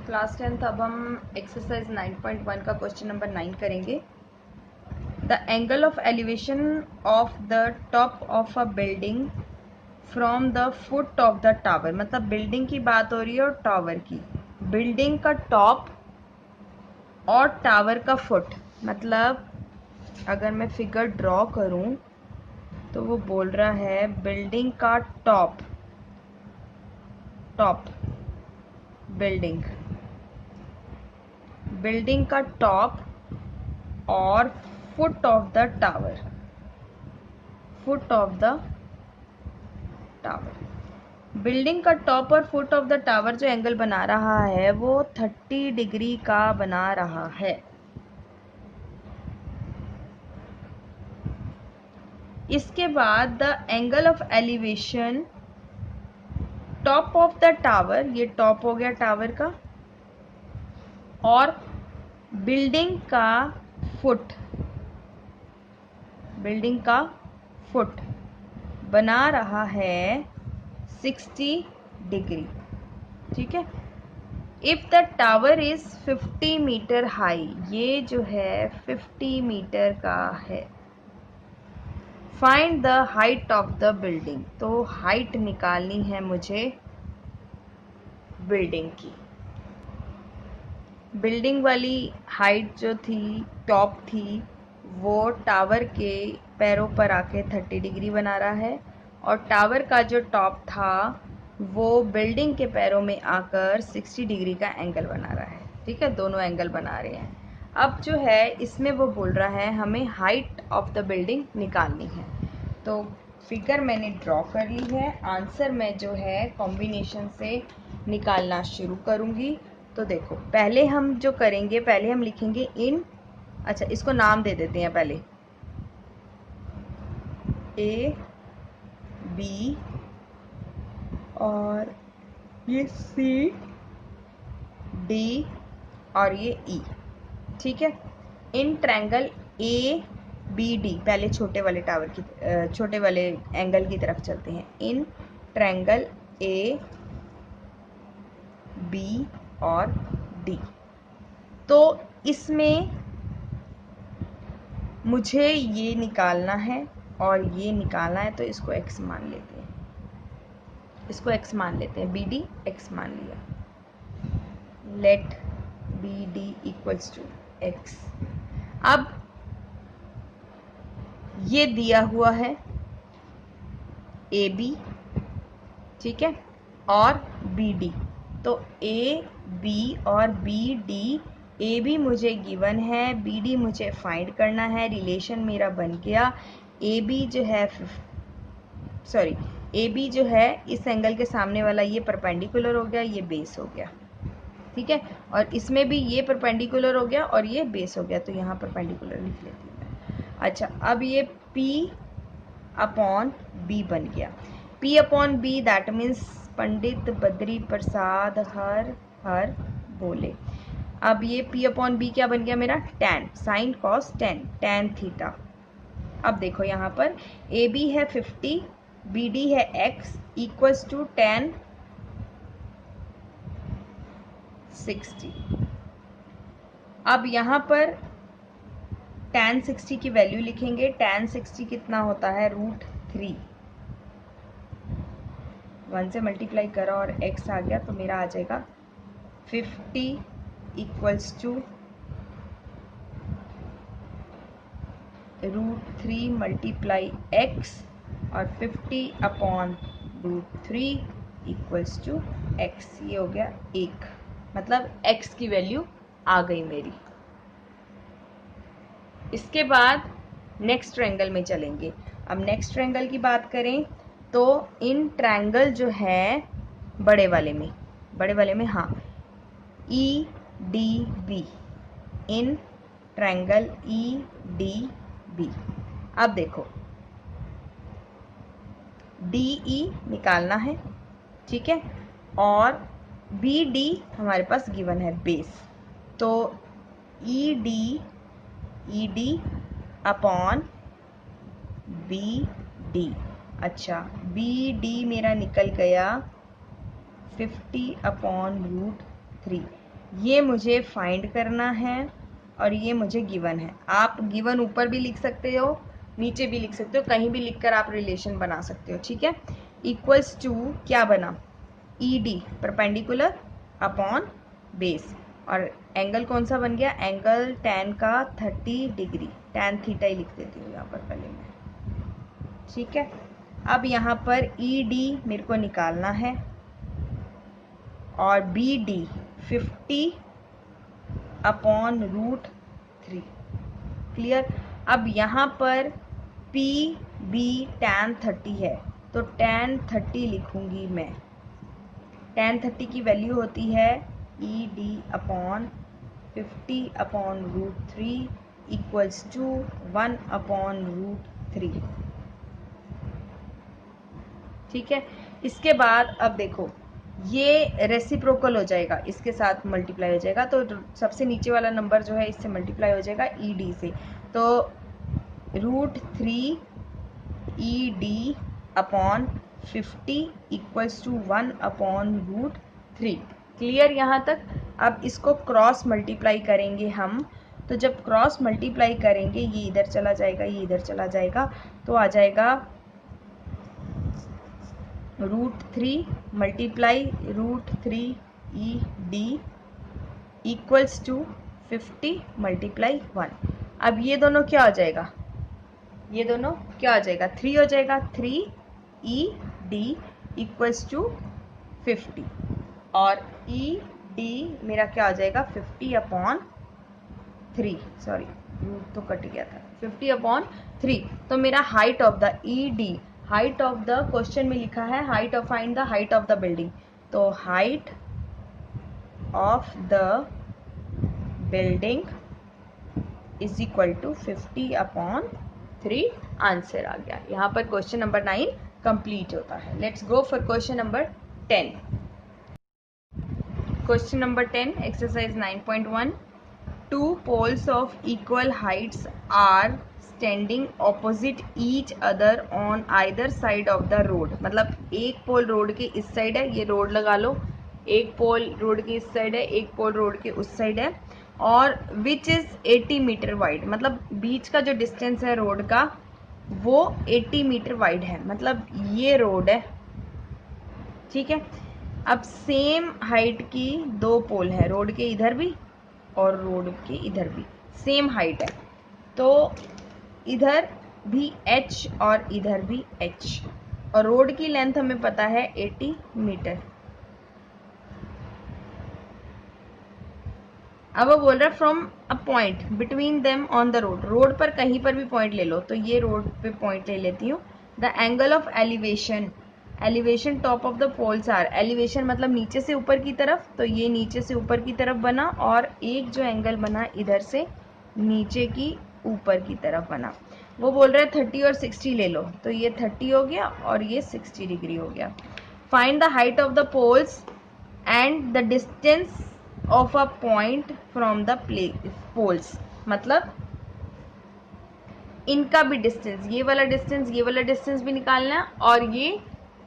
Class 10th अब हम exercise 9.1 का क्वेश्चन नंबर 9 करेंगे। The angle of elevation of the top of a building from the foot of the tower, मतलब building की बात हो रही है और टावर की। बिल्डिंग का टॉप और टावर का फुट, मतलब अगर मैं फिगर ड्रॉ करूं तो वो बोल रहा है बिल्डिंग का टॉप बिल्डिंग बिल्डिंग का टॉप और foot of the tower building का टॉप और फुट ऑफ द टावर जो एंगल बना रहा है वो 30 डिग्री का बना रहा है। इसके बाद the angle of elevation top of the tower, ये टॉप हो गया टावर का, और बिल्डिंग का फुट बना रहा है 60 डिग्री। ठीक है। If the tower is 50 metre high, ये जो है 50 मीटर का है। Find the height of the building, तो हाइट निकालनी है मुझे बिल्डिंग की। बिल्डिंग वाली हाइट जो थी, टॉप थी, वो टावर के पैरों पर आके 30 डिग्री बना रहा है, और टावर का जो टॉप था वो बिल्डिंग के पैरों में आकर 60 डिग्री का एंगल बना रहा है। ठीक है, दोनों एंगल बना रहे हैं। अब जो है इसमें वो बोल रहा है हमें हाइट ऑफ द बिल्डिंग निकालनी है। तो फिगर मैंने ड्रॉ कर ली है, आंसर मैं जो है कॉम्बिनेशन से निकालना शुरू करूँगी। तो देखो, पहले हम जो करेंगे, पहले हम लिखेंगे इन, अच्छा इसको नाम दे देते हैं पहले, ए बी और ये सी डी और ये ई। ठीक है। In triangle A B D, पहले छोटे वाले टावर की, छोटे वाले एंगल की तरफ चलते हैं। इन ट्रायंगल ए बी और डी, तो इसमें मुझे ये निकालना है और ये निकालना है, तो इसको x मान लेते हैं, बी डी x मान लिया। Let B D equals to x। अब ये दिया हुआ है ए बी, ठीक है, और बी डी। तो ए बी और बी डी, ए बी मुझे गिवन है, बी डी मुझे फाइंड करना है। रिलेशन मेरा बन गया, ए बी जो है ए बी जो है इस एंगल के सामने वाला, ये परपेंडिकुलर हो गया, ये बेस हो गया। ठीक है, और इसमें भी ये परपेंडिकुलर हो गया और ये बेस हो गया, तो यहाँ परपेंडिकुलर लिख लेती हूँ मैं। अच्छा, अब ये P अपॉन B बन गया। P upon B that means Pandit Badri Prasad हर हर बोले। अब ये P अपॉन B क्या बन गया मेरा, tan, sine cos tan theta. अब देखो यहाँ पर ए बी है 50, बी डी है x इक्वल्स टू tan 60। अब यहाँ पर tan 60 की वैल्यू लिखेंगे। tan 60 कितना होता है, √3। 1 से मल्टीप्लाई करा और x आ गया, तो मेरा आ जाएगा 50 इक्वल्स टू √3 मल्टीप्लाई x, और 50 अपॉन √3 इक्वल्स टू x। ये हो गया 1, मतलब x की वैल्यू आ गई मेरी। इसके बाद नेक्स्ट ट्रायंगल में चलेंगे। अब नेक्स्ट ट्रायंगल की बात करें तो इन ट्रायंगल जो है बड़े वाले में हाँ, E D B, in triangle E D B. अब देखो डी ई निकालना है, ठीक है, और बी डी हमारे पास गिवन है बेस, तो E D upon B D. अच्छा, बी डी मेरा निकल गया 50 अपॉन √3। ये मुझे फाइंड करना है और ये मुझे गिवन है। आप गिवन ऊपर भी लिख सकते हो, नीचे भी लिख सकते हो, कहीं भी लिखकर आप रिलेशन बना सकते हो, ठीक है। इक्वल्स टू क्या बना, E D perpendicular upon base, और एंगल कौन सा बन गया, एंगल tan का 30 डिग्री, tan थीटा ही लिख देती हूँ यहाँ पर पहले मैं, ठीक है। अब यहाँ पर ई डी मेरे को निकालना है और बी डी 50 अपॉन √3, क्लियर। अब यहाँ पर पी बी tan 30 है तो tan 30 लिखूंगी मैं। tan 30 की वैल्यू होती है E D upon 50 upon √3 equals to 1 upon √3, ठीक है। इसके बाद अब देखो ये रेसिप्रोकल हो जाएगा, इसके साथ मल्टीप्लाई हो जाएगा, तो सबसे नीचे वाला नंबर जो है इससे मल्टीप्लाई हो जाएगा ई डी से, तो √3 E D upon 50 equals to 1 upon √3, clear यहाँ तक। अब इसको क्रॉस मल्टीप्लाई करेंगे हम, तो जब क्रॉस मल्टीप्लाई करेंगे ये इधर चला जाएगा, ये इधर चला जाएगा, तो आ जाएगा √3 multiply √3 E D equals to 50 multiply 1। अब ये दोनों क्या हो जाएगा, ये दोनों क्या हो जाएगा, 3 हो जाएगा, 3 ई डी इक्वल्स टू 50, और ई डी मेरा क्या हो जाएगा 50 अपॉन 3, सॉरी रूट तो कट गया था, 50 अपॉन 3। तो मेरा height of the E D, height of the question में लिखा है height of, find the height of the building, तो height of the building is equal to 50 upon 3, answer आ गया। यहाँ पर क्वेश्चन नंबर 9 कंप्लीट होता है। Let's go for question number 10। Question number 10 exercise 9.1, two poles of equal heights are standing opposite each other on either side of the road, मतलब एक पोल road के इस साइड है, ये रोड लगा लो, एक पोल रोड के इस साइड है, एक पोल रोड के उस साइड है, और विच इज 80 मीटर वाइड, मतलब बीच का जो डिस्टेंस है रोड का वो 80 मीटर वाइड है, मतलब ये रोड है, ठीक है। अब सेम हाइट की दो पोल है, रोड के इधर भी और रोड के इधर भी सेम हाइट है, तो इधर भी h और इधर भी h, और रोड की लेंथ हमें पता है 80 मीटर। अब वो बोल रहा है from a point between them on the road, road पर कहीं पर भी पॉइंट ले लो, तो ये रोड पे पॉइंट ले लेती हूँ। The angle of elevation, elevation top of the poles are, elevation मतलब नीचे से ऊपर की तरफ, तो ये नीचे से ऊपर की तरफ बना, और एक जो एंगल बना इधर से नीचे की ऊपर की तरफ बना। वो बोल रहा है 30 और 60 ले लो, तो ये 30 हो गया और ये 60 डिग्री हो गया। Find the height of the poles and the distance of a point from the poles, मतलब इनका भी डिस्टेंस, ये वाला डिस्टेंस, ये वाला डिस्टेंस भी निकालना है, और ये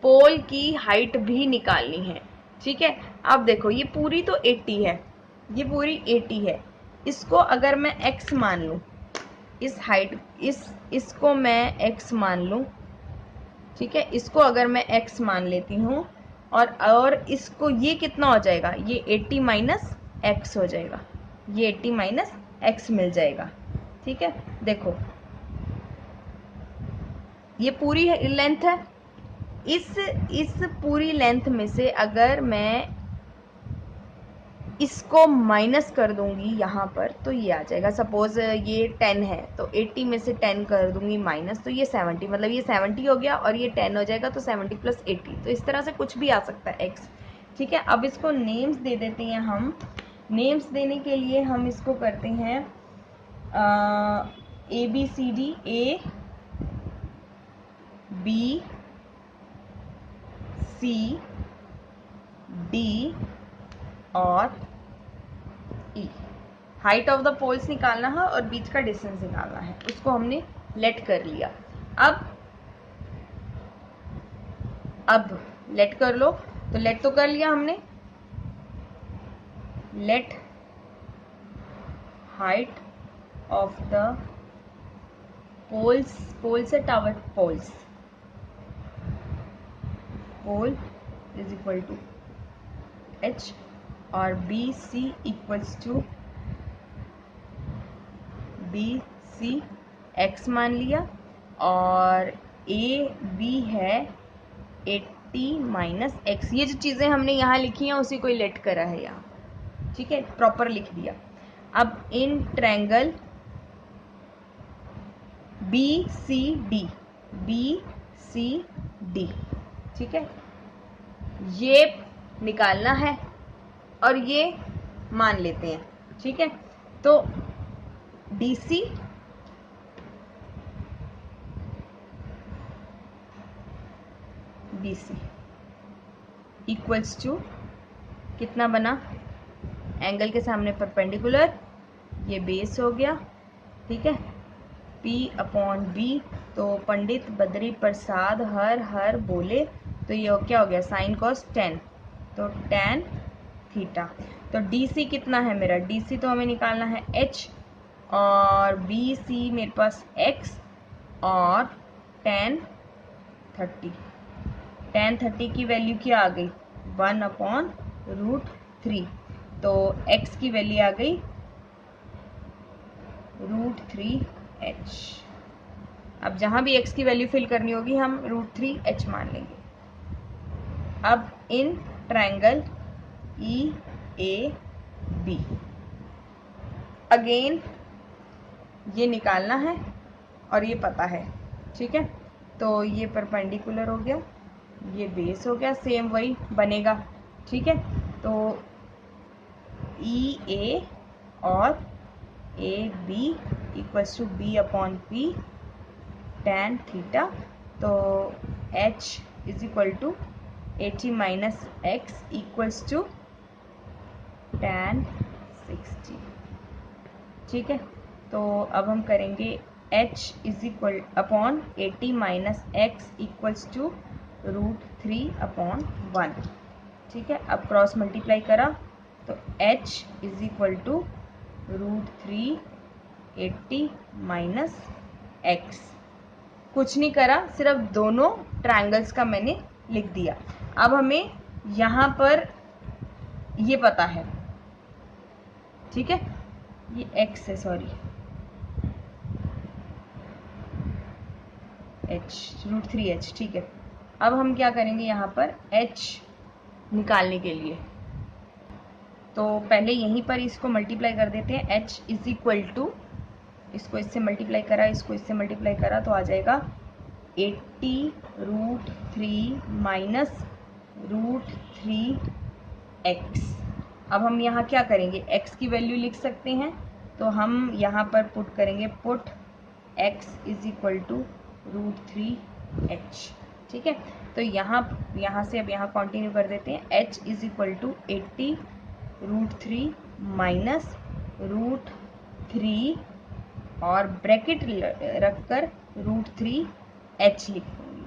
पोल की हाइट भी निकालनी है, ठीक है। अब देखो ये पूरी तो 80 है, ये पूरी 80 है, इसको अगर मैं x मान लूँ, इस हाइट इसको मैं x मान लूँ, ठीक है, इसको अगर मैं x मान लेती हूँ, और इसको ये कितना हो जाएगा, ये 80 माइनस x हो जाएगा, ये 80 माइनस x मिल जाएगा, ठीक है। देखो ये पूरी लेंथ है, इस पूरी लेंथ में से अगर मैं इसको माइनस कर दूंगी यहाँ पर, तो ये आ जाएगा, सपोज ये 10 है तो 80 में से 10 कर दूंगी माइनस, तो ये 70, मतलब ये 70 हो गया और ये 10 हो जाएगा, तो 70 प्लस 80, तो इस तरह से कुछ भी आ सकता है x, ठीक है। अब इसको नेम्स दे देते हैं हम। नेम्स देने के लिए हम इसको करते हैं ABCD, A B C D और E। Height of the poles निकालना है और बीच का डिस्टेंस निकालना है, उसको हमने लेट कर लिया। अब लेट कर लो, तो लेट तो कर लिया हमने, let height of the poles, pole से tower, poles, pole is equal to h और B C equals to B C x मान लिया और ए बी है 80 माइनस एक्स। ये जो चीज़ें हमने यहाँ लिखी हैं उसी को लेट करा है यहाँ, ठीक है, प्रॉपर लिख दिया। अब in triangle B C D, ठीक है, ये निकालना है और ये मान लेते हैं, ठीक है। तो DC BC इक्वल्स टू कितना बना, एंगल के सामने परपेंडिकुलर, ये बेस हो गया, ठीक है, P अपॉन B। तो पंडित बद्री प्रसाद हर बोले, तो ये क्या हो गया, साइन कॉस 10, तो tan थीटा। तो DC कितना है मेरा, DC तो हमें निकालना है H और BC मेरे पास X और tan 30 की वैल्यू क्या आ गई, 1/√3। तो x की वैल्यू आ गई √3h। अब जहां भी x की वैल्यू फिल करनी होगी हम √3h मान लेंगे। अब इन ट्रायंगल EAB अगेन ये निकालना है और ये पता है, ठीक है। तो ये परपेंडिकुलर हो गया, ये बेस हो गया, सेम वही बनेगा, ठीक है। तो EA और AB equals to B upon P tan theta. तो H is equal to 80 minus x equals to tan 60, ठीक है। तो अब हम करेंगे H is equal upon 80 minus x equals to √3/1, ठीक है। अब क्रॉस मल्टीप्लाई करा तो H is equal to √3 80 minus x. कुछ नहीं करा, सिर्फ दोनों ट्रायंगल्स का मैंने लिख दिया। अब हमें यहाँ पर ये पता है, ठीक है, ये x है, सॉरी h, √3h, ठीक है। अब हम क्या करेंगे यहाँ पर h निकालने के लिए, तो पहले यहीं पर इसको मल्टीप्लाई कर देते हैं। h इज इक्वल टू, इसको इससे मल्टीप्लाई करा, इसको इससे मल्टीप्लाई करा, तो आ जाएगा 80√3 माइनस √3x। अब हम यहाँ क्या करेंगे, x की वैल्यू लिख सकते हैं, तो हम यहाँ पर पुट करेंगे, put x is equal to √3h, ठीक है। तो यहाँ से अब यहाँ कंटिन्यू कर देते हैं, h is equal to 80√3 minus √3 और ब्रैकेट रखकर √3h लिख दूंगी,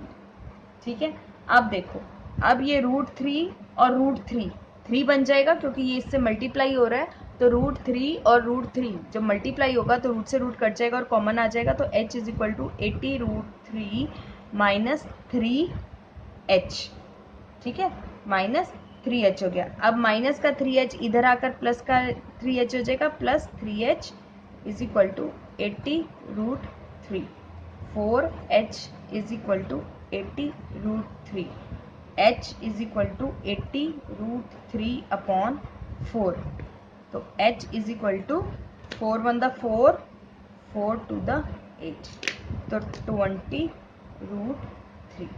ठीक है। अब देखो, अब ये √3 और √3 बन जाएगा क्योंकि ये इससे मल्टीप्लाई हो रहा है, तो √3 और √3 जब मल्टीप्लाई होगा तो रूट से रूट कट जाएगा और कॉमन आ जाएगा, तो h is equal to 80√3 minus 3h, ठीक है, माइनस 3h हो गया। अब माइनस का 3h इधर आकर प्लस का 3h हो जाएगा, plus 3h is equal to 80√3, 4h is equal to 80√3, h is equal to 80√3/4। तो h इज इक्वल टू 4 1 द 4, 4 2 द 8, तो 20√3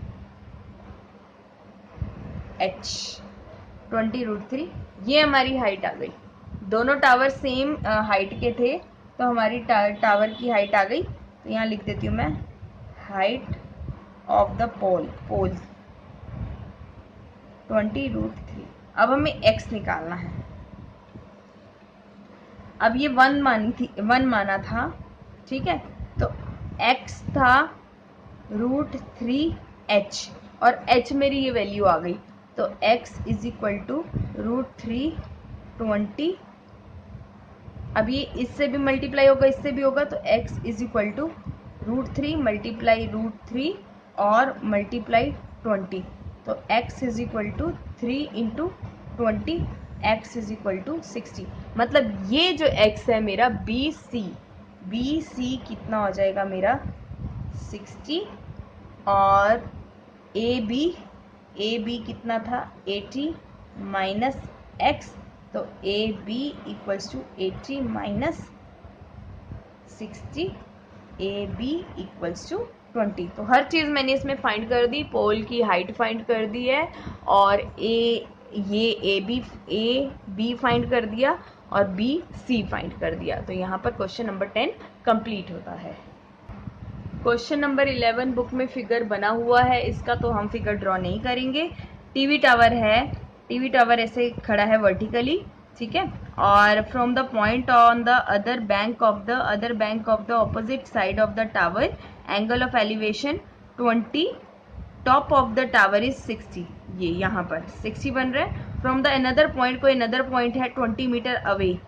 h, 20√3। ये हमारी हाइट आ गई। दोनों टावर सेम हाइट के थे, तो हमारी टावर की हाइट आ गई। तो यहाँ लिख देती हूँ मैं, हाइट ऑफ द पोल्स 20√3। अब हमें x निकालना है। अब ये 1 माना था, ठीक है, तो x था √3h और h मेरी ये वैल्यू आ गई, तो x इज इक्वल टू √3 20 अब ये इससे भी मल्टीप्लाई होगा, इससे भी होगा, तो x is equal to √3 multiply √3 और मल्टीप्लाई 20, तो x is equal to 3 into 20, x is equal to 60। मतलब ये जो x है मेरा बी सी कितना हो जाएगा मेरा 60, और ए बी कितना था 80 माइनस x, तो A B equals to 80 minus 60, A B equals to 20। तो हर चीज़ मैंने इसमें फाइंड कर दी, पोल की हाइट फाइंड कर दी है, और ए बी फाइंड कर दिया, और बी सी फाइंड कर दिया। तो यहाँ पर क्वेश्चन नंबर 10 कंप्लीट होता है। क्वेश्चन नंबर 11 बुक में फिगर बना हुआ है, इसका तो हम फिगर ड्रॉ नहीं करेंगे। टीवी टावर है, टीवी टावर ऐसे खड़ा है वर्टिकली, ठीक है, और from the point on the other bank of the opposite side of the tower, angle of elevation 20, top of the tower is 60, ये यहाँ पर 60 बन रहा है। फ्रॉम द अनदर पॉइंट, कोई अनदर पॉइंट है 20 मीटर अवे,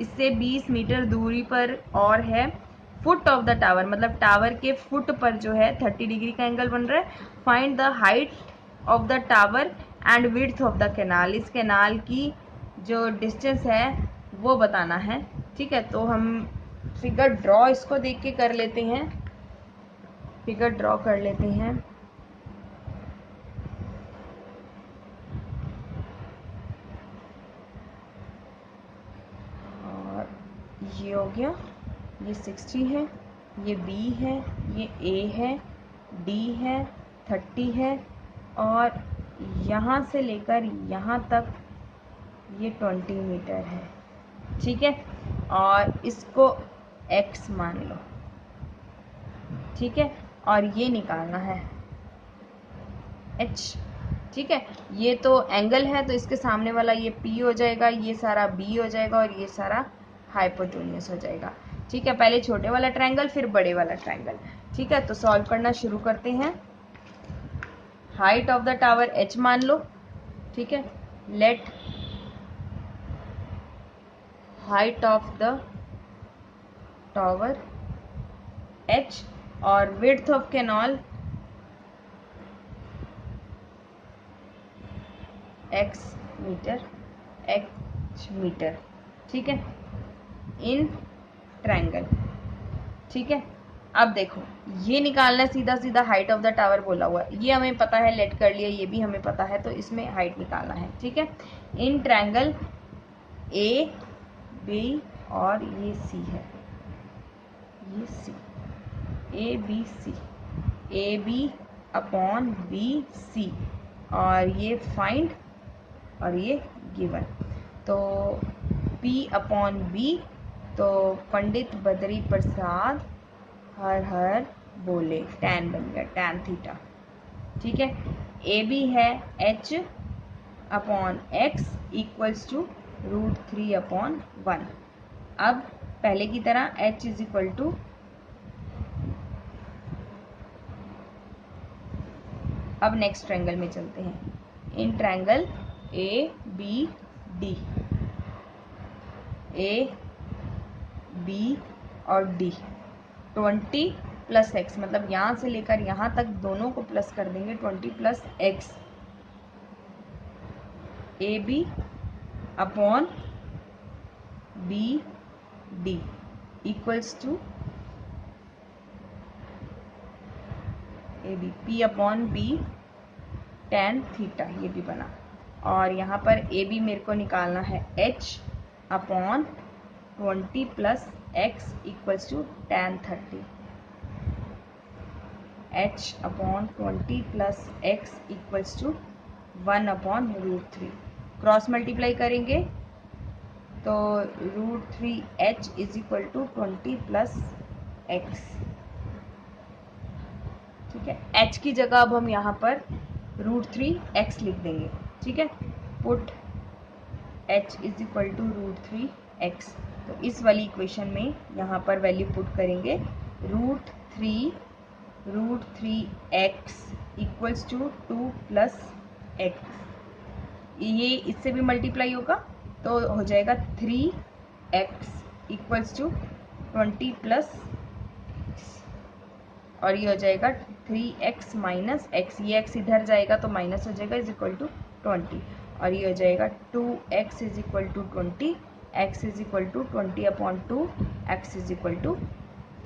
इससे 20 मीटर दूरी पर और है। फुट ऑफ द टावर, मतलब टावर के फुट पर जो है 30 डिग्री का एंगल बन रहा है। Find the height of the tower and width of the canal, इस कैनाल की जो डिस्टेंस है वो बताना है, ठीक है। तो हम फिगर ड्रॉ इसको देख के कर लेते हैं, फिगर ड्रॉ कर लेते हैं। और ये हो गया, ये 60 है, ये B है, ये A है, D है, 30 है, और यहाँ से लेकर यहाँ तक ये 20 मीटर है, ठीक है। और इसको x मान लो, ठीक है, और ये निकालना है h, ठीक है। ये तो एंगल है, तो इसके सामने वाला ये P हो जाएगा, ये सारा B हो जाएगा, और ये सारा हाइपोटेन्यूज हो जाएगा, ठीक है। पहले छोटे वाला ट्रायंगल, फिर बड़े वाला ट्रायंगल, ठीक है। तो सॉल्व करना शुरू करते हैं। Height of the tower h मान लो, ठीक है। Let height of the tower h, और width of canal x metre, ठीक है, इन ट्रायंगल, ठीक है। अब देखो ये निकालना है, सीधा सीधा हाइट ऑफ द टावर बोला हुआ है, ये हमें पता है, लेट कर लिया, ये भी हमें पता है, तो इसमें हाइट निकालना है, ठीक है। इन ट्रायंगल ए बी, और ये सी है, ये C, A B C, A B upon B C, और ये फाइंड, और ये गिवन। तो P अपॉन B, तो पंडित बद्री प्रसाद हर हर बोले, टैन बन गया, टैन थीटा, ठीक है। ए बी है h upon x equals to √3 upon 1। अब पहले की तरह h इज इक्वल टू, अब नेक्स्ट ट्रायंगल में चलते हैं। In triangle A B D, A B और डी, 20 प्लस एक्स, मतलब यहाँ से लेकर यहाँ तक दोनों को प्लस कर देंगे, 20 plus x, A B upon B D equals to A B, P upon B tan theta, ये भी बना। और यहाँ पर ए बी मेरे को निकालना है h upon 20 plus x equals to tan 30, h upon 20 plus x equals to 1 upon √3। Cross multiply करेंगे तो √3h is equal to 20 plus x, ठीक है। h की जगह अब हम यहाँ पर √3x लिख देंगे, ठीक है। Put h is equal to √3x, तो इस वाली इक्वेशन में यहाँ पर वैल्यू पुट करेंगे, √3x equals to 2 plus x, ये इससे भी मल्टीप्लाई होगा तो हो जाएगा 3x इक्वल्स टू 20 प्लस, और ये हो जाएगा 3x माइनस एक्स, ये x इधर जाएगा तो माइनस हो जाएगा, इज इक्वल टू 20, और ये हो जाएगा 2x is equal to 20, x is equal to 20/2, x is equal to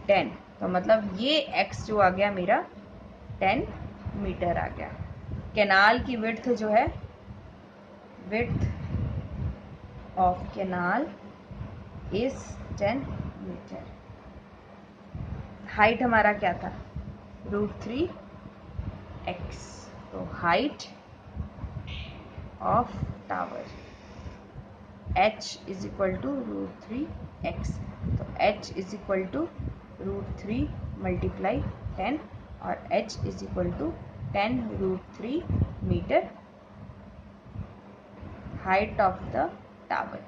10। तो मतलब ये x जो आ गया मेरा 10 मीटर आ गया। कैनाल की विड्थ जो है, width of canal is 10 metre. Height हमारा क्या था, √3x। तो height of tower h is equal to √3x। तो h is equal to √3 multiply 10, और h is equal to 10√3 metre height of the tower.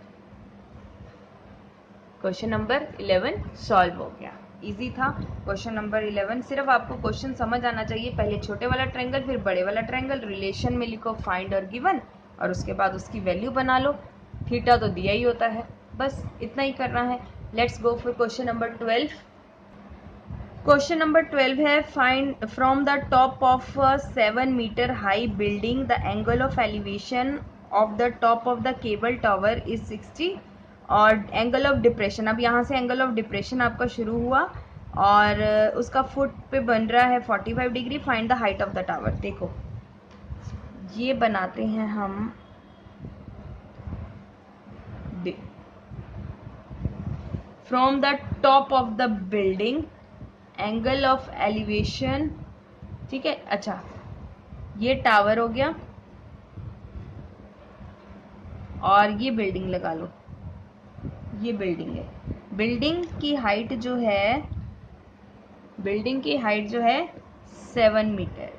Question number 11 solve हो गया। Easy था question number 11। सिर्फ आपको क्वेश्चन समझ आना चाहिए, पहले छोटे वाला ट्रायंगल फिर बड़े वाला ट्रायंगल, रिलेशन में लिखो फाइंड और गिवन, और उसके बाद उसकी वैल्यू बना लो। थीटा तो दिया ही होता है, बस इतना ही करना है। Let's go for question number 12। Question number 12 है, find from the top of 7 metre high building the angle of elevation of the top of the cable tower is 60 और एंगल ऑफ डिप्रेशन। अब यहाँ से एंगल ऑफ डिप्रेशन आपका शुरू हुआ और उसका फुट पे बन रहा है 45 degree. Find the height of the tower. देखो ये बनाते हैं हम from the top of the building angle of elevation, ठीक है। अच्छा ये टावर हो गया और ये बिल्डिंग लगा लो, ये बिल्डिंग है। बिल्डिंग की हाइट जो है, बिल्डिंग की हाइट जो है 7 मीटर,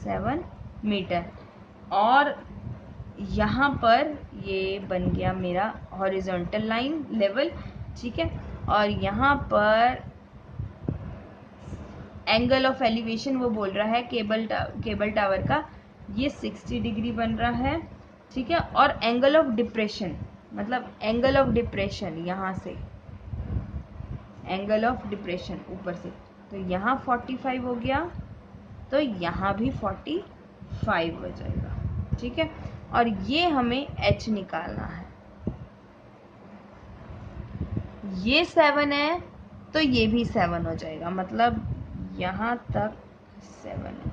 7 मीटर। और यहाँ पर ये बन गया मेरा हॉरिजॉन्टल लाइन लेवल, ठीक है। और यहाँ पर एंगल ऑफ एलिवेशन वो बोल रहा है केबल टावर का, ये 60 डिग्री बन रहा है, ठीक है। और एंगल ऑफ डिप्रेशन, मतलब एंगल ऑफ डिप्रेशन यहाँ से, एंगल ऑफ डिप्रेशन ऊपर से, तो यहाँ 45 हो गया, तो यहाँ भी 45 हो जाएगा, ठीक है। और ये हमें h निकालना है। ये 7 है तो ये भी 7 हो जाएगा, मतलब यहाँ तक 7 है,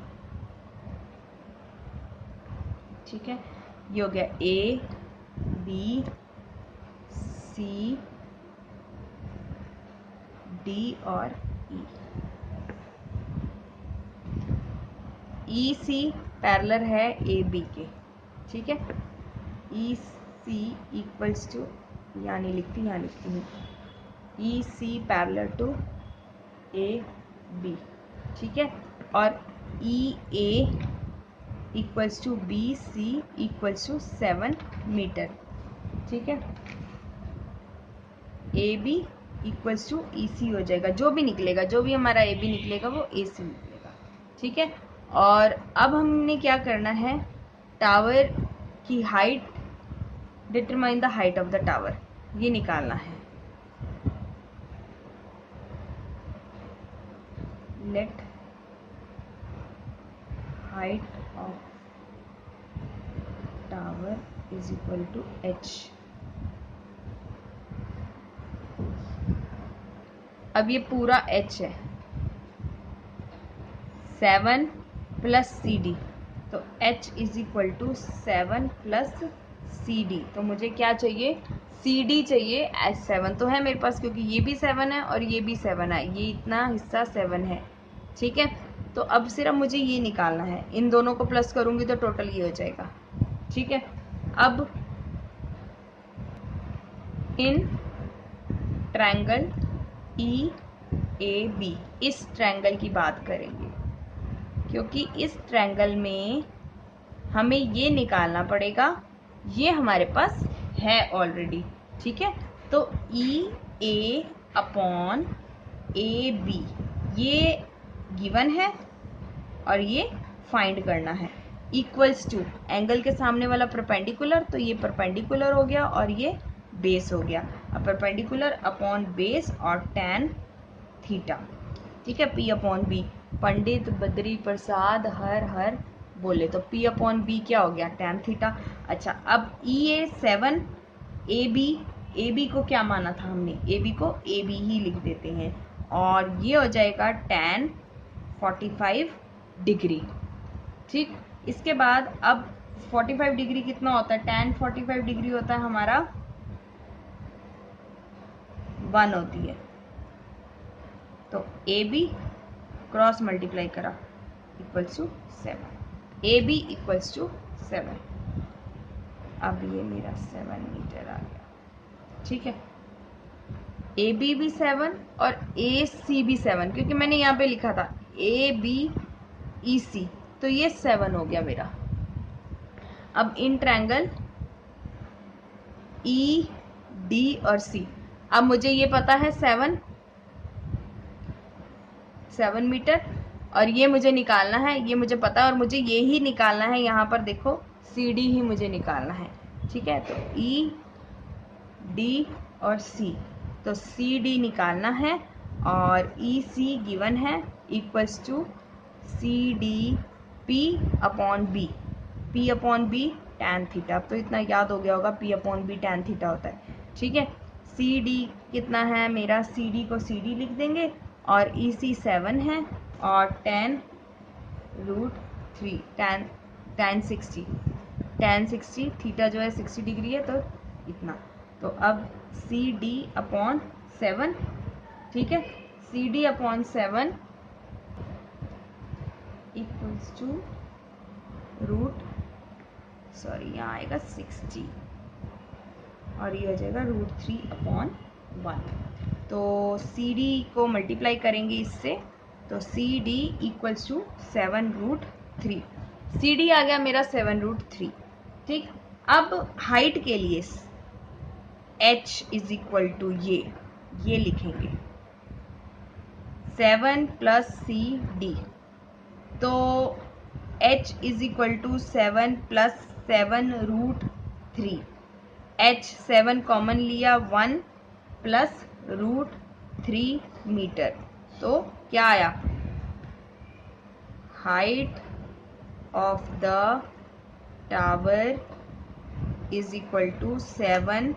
ठीक है। ये हो गया A, B, C, D और E। EC पैरेलल है AB के, ठीक है। EC इक्वल्स टू, यहाँ नहीं लिखती, यहाँ लिखती हूँ, EC पैरेलल टू AB, ठीक है। और EA equals to BC equals to 7 metre, ठीक है। AB इक्वल्स टू EC हो जाएगा, जो भी निकलेगा, जो भी हमारा AB निकलेगा वो AC निकलेगा, ठीक है। और अब हमने क्या करना है, टावर की height, determine the height of the tower, ये निकालना है। Let height of tower is equal to h। अब ये पूरा h है, 7 प्लस CD, तो h is equal to 7 plus CD। तो मुझे क्या चाहिए, CD चाहिए। h7 तो है मेरे पास, क्योंकि ये भी 7 है और ये भी 7 है, ये इतना हिस्सा 7 है, ठीक है। तो अब सिर्फ मुझे ये निकालना है, इन दोनों को प्लस करूंगी तो टोटल ये हो जाएगा, ठीक है। अब इन ट्रायंगल EAB, इस ट्रायंगल की बात करेंगे, क्योंकि इस ट्रायंगल में हमें ये निकालना पड़ेगा, ये हमारे पास है ऑलरेडी, ठीक है। तो EA अपॉन AB ये गिवन है और ये फाइंड करना है। इक्वल्स टू एंगल के सामने वाला परपेंडिकुलर, तो ये परपेंडिकुलर हो गया और ये बेस हो गया, परपेंडिकुलर अपॉन बेस और tan थीटा। ठीक है, P अपॉन बी, पंडित बद्री प्रसाद हर हर बोले, तो P अपॉन बी क्या हो गया, tan थीटा। अच्छा, अब EA 7, AB को क्या माना था हमने, AB को AB ही लिख देते हैं, और ये हो जाएगा tan 45 डिग्री। ठीक, इसके बाद अब 45 डिग्री कितना होता है, tan 45 डिग्री होता है हमारा 1 होती है, तो AB क्रॉस मल्टीप्लाई करा equals to 7, AB equals to 7। अब ये मेरा 7 मीटर आ गया। ठीक है, AB भी 7 और AC भी 7, क्योंकि मैंने यहाँ पे लिखा था ABEC, तो ये 7 हो गया मेरा। अब इन ट्रायंगल ED और C, अब मुझे ये पता है 7 मीटर, और ये मुझे निकालना है, ये मुझे पता है, और मुझे ये ही निकालना है, यहाँ पर देखो CD ही मुझे निकालना है। ठीक है, तो ED और C, तो CD निकालना है और EC गिवन है equals to CDP upon B, P upon B tan theta. अब तो इतना याद हो गया होगा, P upon B tan theta होता है। ठीक है, CD कितना है मेरा, CD को CD लिख देंगे, और EC 7 है, और tan√3 tan 60 थीटा जो है 60 डिग्री है, तो इतना। तो अब CD अपॉन 7, ठीक है, CD अपॉन 7 इक्वल्स टू यहाँ आएगा 60, और ये हो जाएगा √3 अपॉन 1। तो CD को मल्टीप्लाई करेंगे इससे, तो CD इक्वल्स टू 7√3, CD आ गया मेरा 7√3। ठीक, अब हाइट के लिए H इज इक्वल टू ये लिखेंगे 7 प्लस CD, तो H is equal to 7 plus 7√3, H 7 common लिया 1 प्लस √3 मीटर, तो क्या आया, height of the tower is equal to 7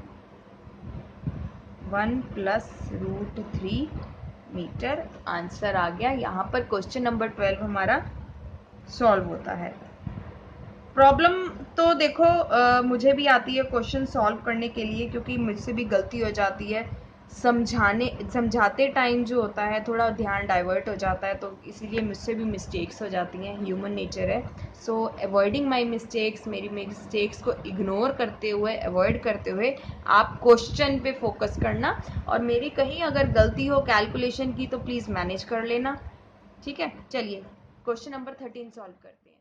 1 plus √3 metre. Answer आ गया। यहाँ पर क्वेश्चन नंबर 12 हमारा सॉल्व होता है। प्रॉब्लम तो देखो मुझे भी आती है क्वेश्चन सॉल्व करने के लिए, क्योंकि मुझसे भी गलती हो जाती है, समझाते टाइम जो होता है थोड़ा ध्यान डाइवर्ट हो जाता है, तो इसीलिए मुझसे भी मिस्टेक्स हो जाती हैं, ह्यूमन नेचर है। सो अवॉइडिंग माय मिस्टेक्स, मेरी मिस्टेक्स को इग्नोर करते हुए, अवॉइड करते हुए आप क्वेश्चन पे फोकस करना, और मेरी कहीं अगर गलती हो कैलकुलेशन की तो प्लीज़ मैनेज कर लेना। ठीक है, चलिए क्वेश्चन नंबर 13 सॉल्व करते हैं।